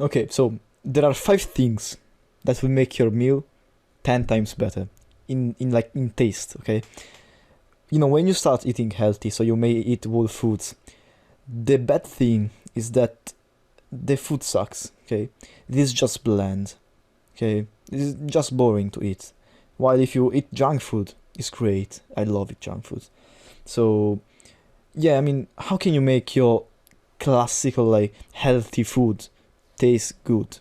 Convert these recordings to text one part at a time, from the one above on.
Okay, so there are 5 things that will make your meal 10 times better in taste, okay? When you start eating healthy, so you may eat whole foods, the bad thing is that the food sucks, okay? It is just bland, okay? It is just boring to eat. While if you eat junk food, it's great. I love it, junk food. So, yeah, I mean, how can you make your classical, like, healthy food taste good?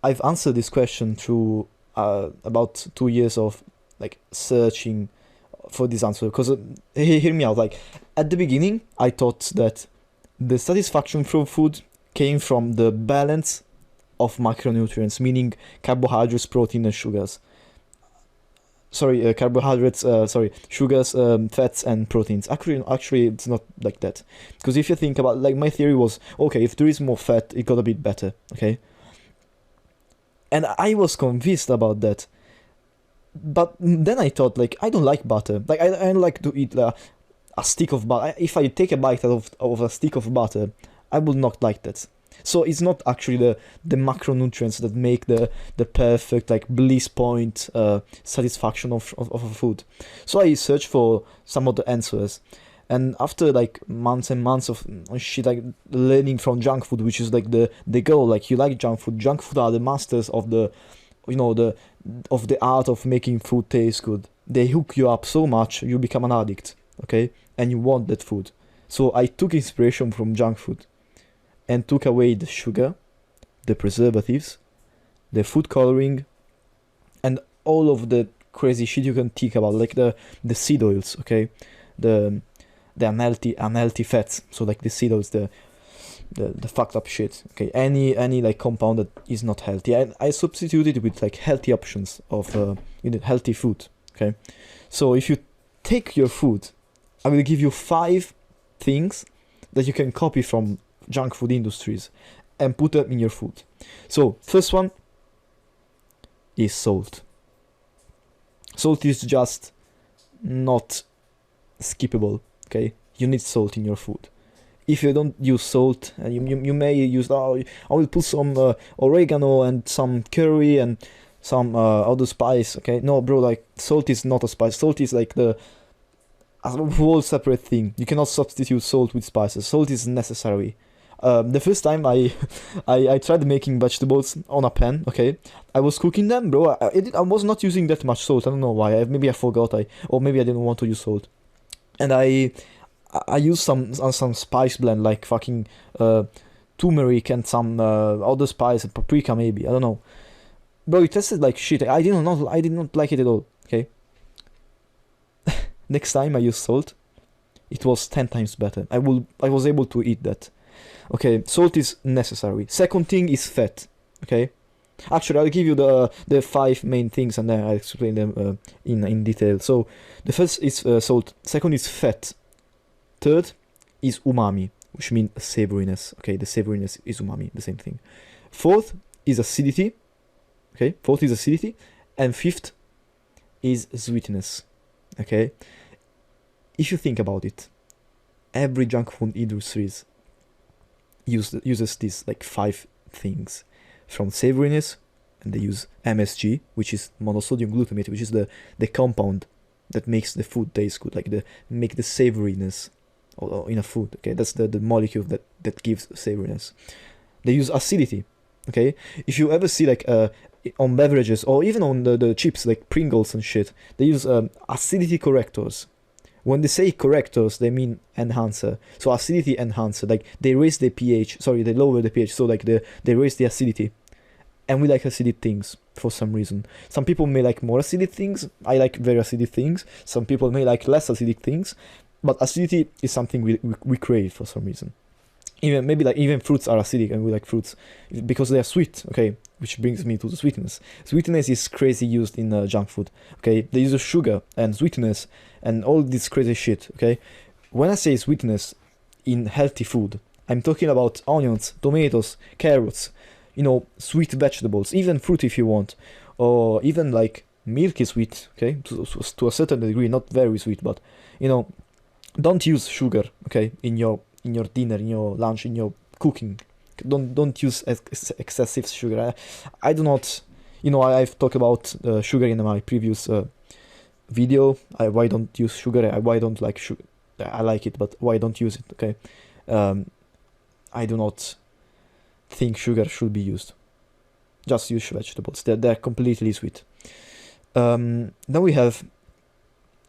I've answered this question through about 2 years of like searching for this answer. Because hear me out. Like at the beginning, I thought that the satisfaction from food came from the balance of macronutrients, meaning carbohydrates, protein, and sugars. Sorry, carbohydrates. Sorry, sugars, fats, and proteins. Actually, it's not like that. Because if you think about, like, my theory was, okay, if there is more fat, it got a bit better. Okay, and I was convinced about that. But then I thought, like, I don't like butter. Like, I don't like to eat a stick of butter. If I take a bite of a stick of butter, I will not like that. So it's not actually the macronutrients that make the perfect, like, bliss point satisfaction of a food. So I searched for some of the answers. And after like months and months of shit, like learning from junk food, which is like the goal, like you like junk food. Junk food are the masters of the art of making food taste good. They hook you up so much you become an addict, okay? And you want that food. So I took inspiration from junk food and took away the sugar, the preservatives, the food coloring, and all of the crazy shit you can think about, like the seed oils, okay? The unhealthy fats, so like the seed oils, the fucked up shit, okay? Any like compound that is not healthy, I substituted with like healthy options of healthy food, okay? So if you take your food, I will give you 5 things that you can copy from junk food industries and put them in your food. So first one is salt. Salt is just not skippable, okay? You need salt in your food. If you don't use salt, you may use, I will put some oregano and some curry and some other spice, okay? No, bro, like, salt is not a spice. Salt is like a whole separate thing. You cannot substitute salt with spices. Salt is necessary. The first time I tried making vegetables on a pan, okay? I was cooking them, bro. I was not using that much salt. I don't know why. Maybe I forgot. Or maybe I didn't want to use salt. And I used some spice blend, like fucking turmeric and some other spice, paprika maybe. I don't know. Bro, it tasted like shit. I did not like it at all. Okay. Next time I used salt, it was 10 times better. I was able to eat that. Okay, salt is necessary. Second thing is fat. Okay. Actually, I'll give you the 5 main things and then I'll explain them in detail. So the first is salt. Second is fat. Third is umami, which means savoriness. Okay, the savoriness is umami, the same thing. Fourth is acidity. Okay, fourth is acidity, and fifth is sweetness. Okay, if you think about it, every junk food industries uses these like 5 things, from savoriness, and they use MSG, which is monosodium glutamate, which is the compound that makes the food taste good, like make the savoriness in a food. Okay, that's the molecule that gives savoriness. They use acidity. Okay, if you ever see like on beverages or even on the chips like Pringles and shit, they use acidity correctors. When they say correctors, they mean enhancer. So acidity enhancer, like they raise the pH. Sorry, they lower the pH. So like they raise the acidity. And we like acidic things for some reason. Some people may like more acidic things. I like very acidic things. Some people may like less acidic things. But acidity is something we crave for some reason. Even fruits are acidic, and we like fruits because they are sweet. Okay, which brings me to the sweetness. Sweetness is crazy used in junk food. Okay, they use sugar and sweetness and all this crazy shit. Okay, when I say sweetness in healthy food, I'm talking about onions, tomatoes, carrots, sweet vegetables, even fruit if you want, or even like milk is sweet. Okay, to a certain degree, not very sweet, but don't use sugar. Okay, in your dinner, in your lunch, in your cooking. Don't use excessive sugar. I do not, I've talked about sugar in my previous video. Why don't use sugar? Why don't like sugar? I like it, but why don't use it? Okay, I do not think sugar should be used. Just use vegetables. They're completely sweet. Then we have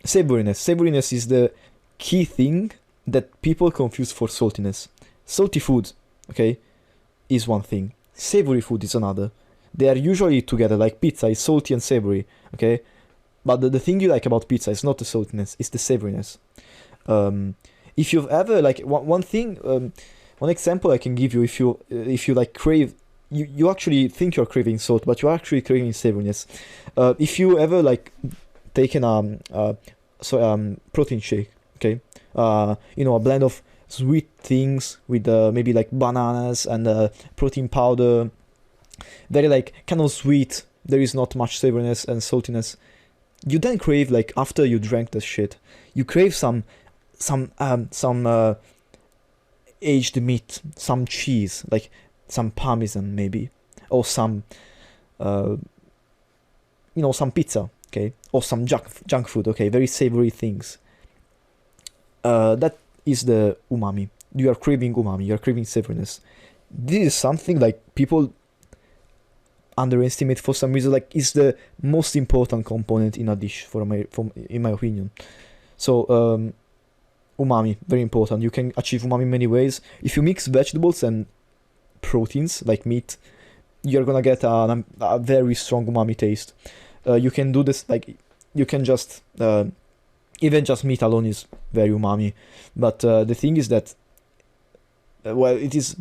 savoriness. Savoriness is the key thing that people confuse for saltiness. Salty food, okay, is one thing. Savory food is another. They are usually together, like pizza is salty and savory, okay? But the thing you like about pizza is not the saltiness, it's the savoriness. If you've ever, like, one thing, one example I can give you, if you like crave, you actually think you're craving salt, but you're actually craving savoriness. If you ever like taken protein shake, okay, a blend of sweet things with maybe like bananas and protein powder, very like kind of sweet, there is not much savoriness and saltiness. You then crave, like after you drank this shit, you crave some aged meat, some cheese, like some parmesan maybe, or some some pizza, okay, or some junk food, okay, very savory things. That is the umami. You are craving umami, you are craving savoriness. This is something like people underestimate for some reason, like it's the most important component in a dish in my opinion. So umami, very important. You can achieve umami many ways. If you mix vegetables and proteins like meat, you're gonna get a very strong umami taste. You can do this, like you can just even just meat alone is very umami, but the thing is that it is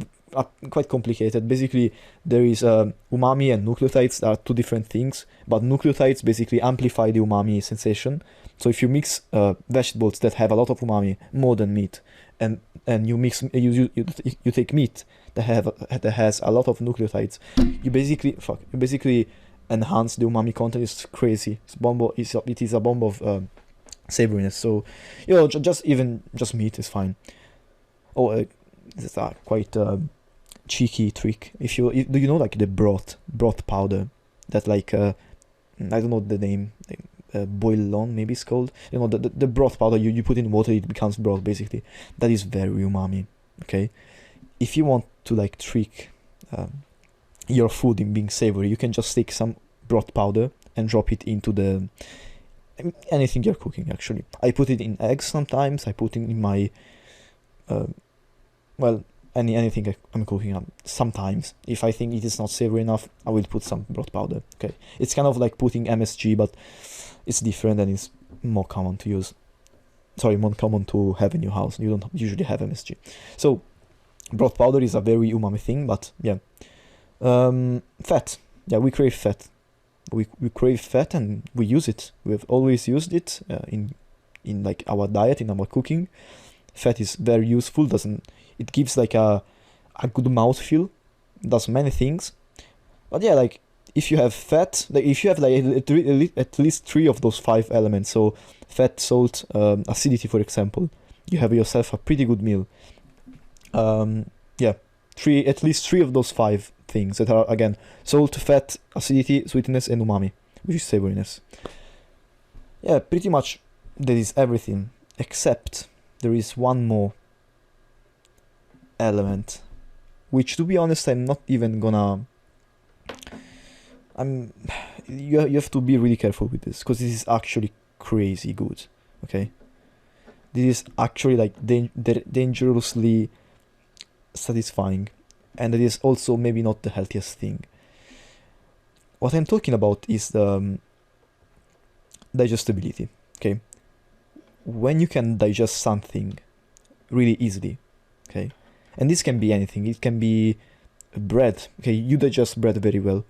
quite complicated. Basically, there is umami and nucleotides are two different things, but nucleotides basically amplify the umami sensation. So if you mix vegetables that have a lot of umami, more than meat, and you mix you take meat that has a lot of nucleotides, you basically enhance the umami content. It's crazy. It is a bomb of savoriness. So just meat is fine. This is a quite cheeky trick. Do you know like the broth powder that like I don't know the name, bouillon maybe it's called. The broth powder you put in water, it becomes broth basically. That is very umami. Okay, if you want to like trick your food in being savory, you can just take some broth powder and drop it into anything you're cooking. Actually, I put it in eggs sometimes. I put it in my anything I'm cooking. Sometimes, if I think it is not savory enough, I will put some broth powder. Okay, it's kind of like putting MSG, but it's different and it's more common to use. Sorry, more common to have in your house. You don't usually have MSG. So, broth powder is a very umami thing, but yeah. Fat. Yeah, we crave fat. We crave fat and we use it. We've always used it in like our diet, in our cooking. Fat is very useful. It gives like a good mouthfeel, does many things. But yeah, like if you have fat, like if you have like at least 3 of those 5 elements, so fat, salt, acidity, for example, you have yourself a pretty good meal. Yeah, at least 3 of those 5 things that are again salt, fat, acidity, sweetness, and umami, which is savoriness. Yeah, pretty much that is everything, except there is one more element, which to be honest I'm not even gonna you have to be really careful with this, because this is actually crazy good. Okay, this is actually like dangerously satisfying, and it is also maybe not the healthiest thing. What I'm talking about is the digestibility. Okay, when you can digest something really easily, okay, and this can be anything. It can be bread. Okay, you digest bread very well.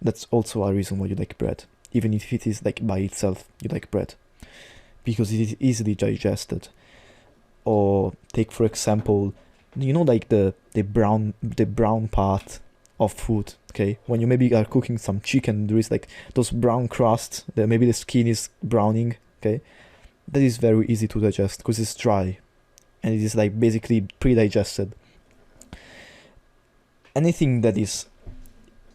That's also a reason why you like bread, even if it is like by itself. You like bread because it is easily digested. Or take for example, like the brown part of food. Okay, when you maybe are cooking some chicken, there is like those brown crusts. Maybe the skin is browning. Okay, that is very easy to digest because it's dry, and it is like basically pre-digested. anything that is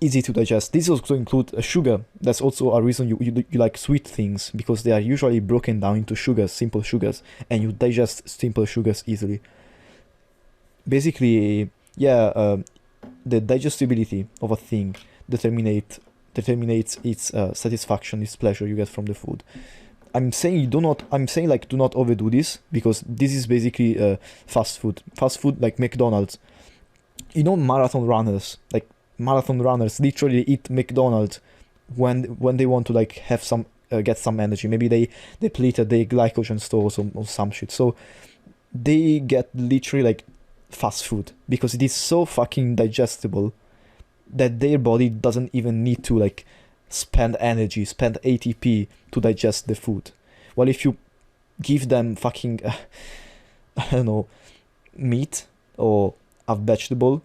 easy to digest. This also include sugar. That's also a reason you like sweet things, because they are usually broken down into sugars, simple sugars, and you digest simple sugars easily. Basically, yeah, the digestibility of a thing determinates its satisfaction, its pleasure you get from the food. I'm saying like do not overdo this, because this is basically fast food. Fast food like McDonald's. You know, marathon runners literally eat McDonald's when they want to like have some get some energy. Maybe they depleted their glycogen stores or some shit. So they get literally like fast food because it is so fucking digestible that their body doesn't even need to like spend energy, spend ATP to digest the food. Well, if you give them fucking I don't know, meat or a vegetable,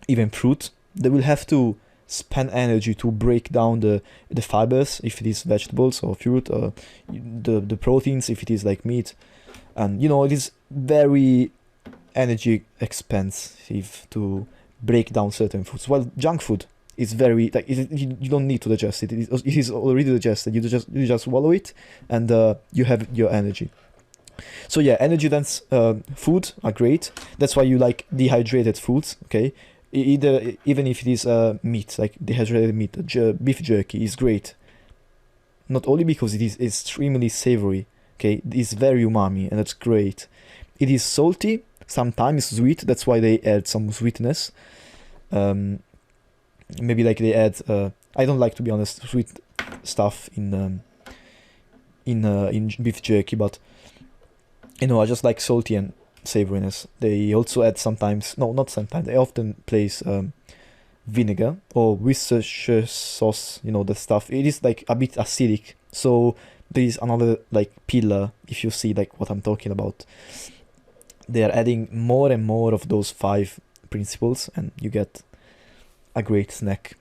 even fruit, they will have to spend energy to break down the fibers if it is vegetables or fruit, or the proteins if it is like meat, and you know it is very energy expensive to break down certain foods. Well, junk food is very like you don't need to digest it. It is already digested. You just swallow it, and you have your energy. So yeah, energy dense food are great. That's why you like dehydrated foods. Okay, even if it is meat, like dehydrated meat, beef jerky is great. Not only because it is extremely savory. Okay, it's very umami, and that's great. It is salty, sometimes sweet. That's why they add some sweetness. Maybe like they add. I don't like, to be honest, sweet stuff in beef jerky, but you know I just like salty and savoriness. They also add sometimes, no, not sometimes. They often place vinegar or Worcestershire sauce. You know the stuff. It is like a bit acidic, so there is another like pillar. If you see like what I'm talking about, they are adding more and more of those 5 principles, and you get a great snack.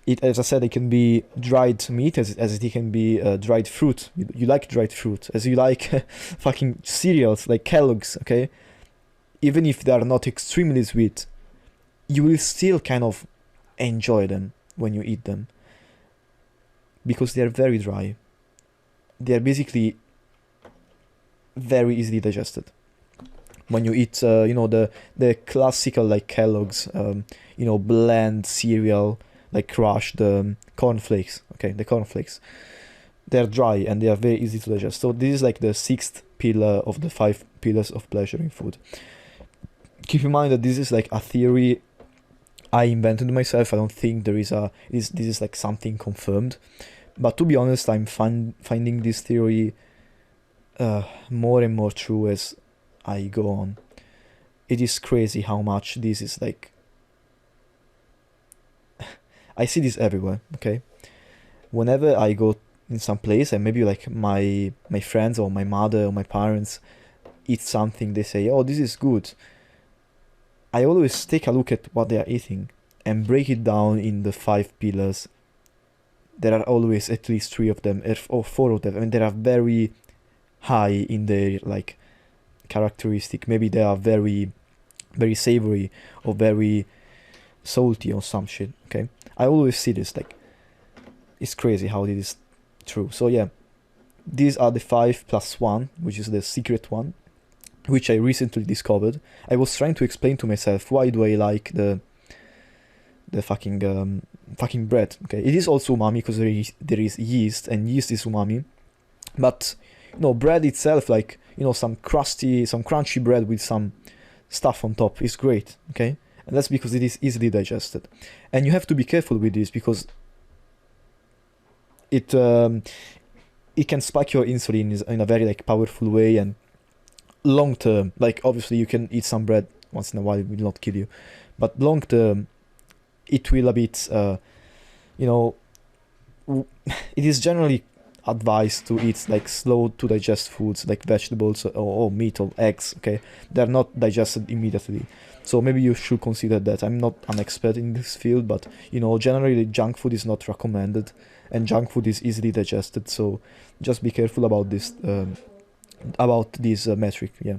It, as I said, it can be dried meat as it can be dried fruit. You like dried fruit, as you like fucking cereals like Kellogg's, okay? Even if they are not extremely sweet, you will still kind of enjoy them when you eat them, because they are very dry. They are basically very easily digested. When you eat, you know, the classical like Kellogg's, you know, bland cereal, like crushed cornflakes. Okay, the cornflakes, they're dry and they are very easy to digest. So this is like the 6th pillar of the 5 pillars of pleasure in food. Keep in mind that this is like a theory I invented myself. I don't think there is this is like something confirmed. But to be honest, I'm finding this theory more and more true as I go on. It is crazy how much this is like. I see this everywhere. Okay, whenever I go in some place and maybe like my friends or my mother or my parents eat something, they say, "Oh, this is good." I always take a look at what they are eating and break it down in the 5 pillars. There are always at least 3 of them or 4 of them, and they are very high in their like characteristic. Maybe they are very, very savory or very salty or some shit. Okay, I always see this. Like, it's crazy how it is true. So yeah, these are the 5 plus 1, which is the secret one, which I recently discovered. I was trying to explain to myself why do I like the fucking bread. Okay, it is also umami because there is yeast, and yeast is umami. But you know, bread itself, like, you know, some crunchy bread with some stuff on top is great. Okay, and that's because it is easily digested. And you have to be careful with this because it can spike your insulin in a very like powerful way, and long term, like obviously you can eat some bread once in a while, it will not kill you, but long term it will a bit you know, it is generally advised to eat like slow to digest foods like vegetables or meat or eggs. Okay, they're not digested immediately, so maybe you should consider that. I'm not an expert in this field, but you know, generally junk food is not recommended, and junk food is easily digested, so just be careful about this metric. Yeah.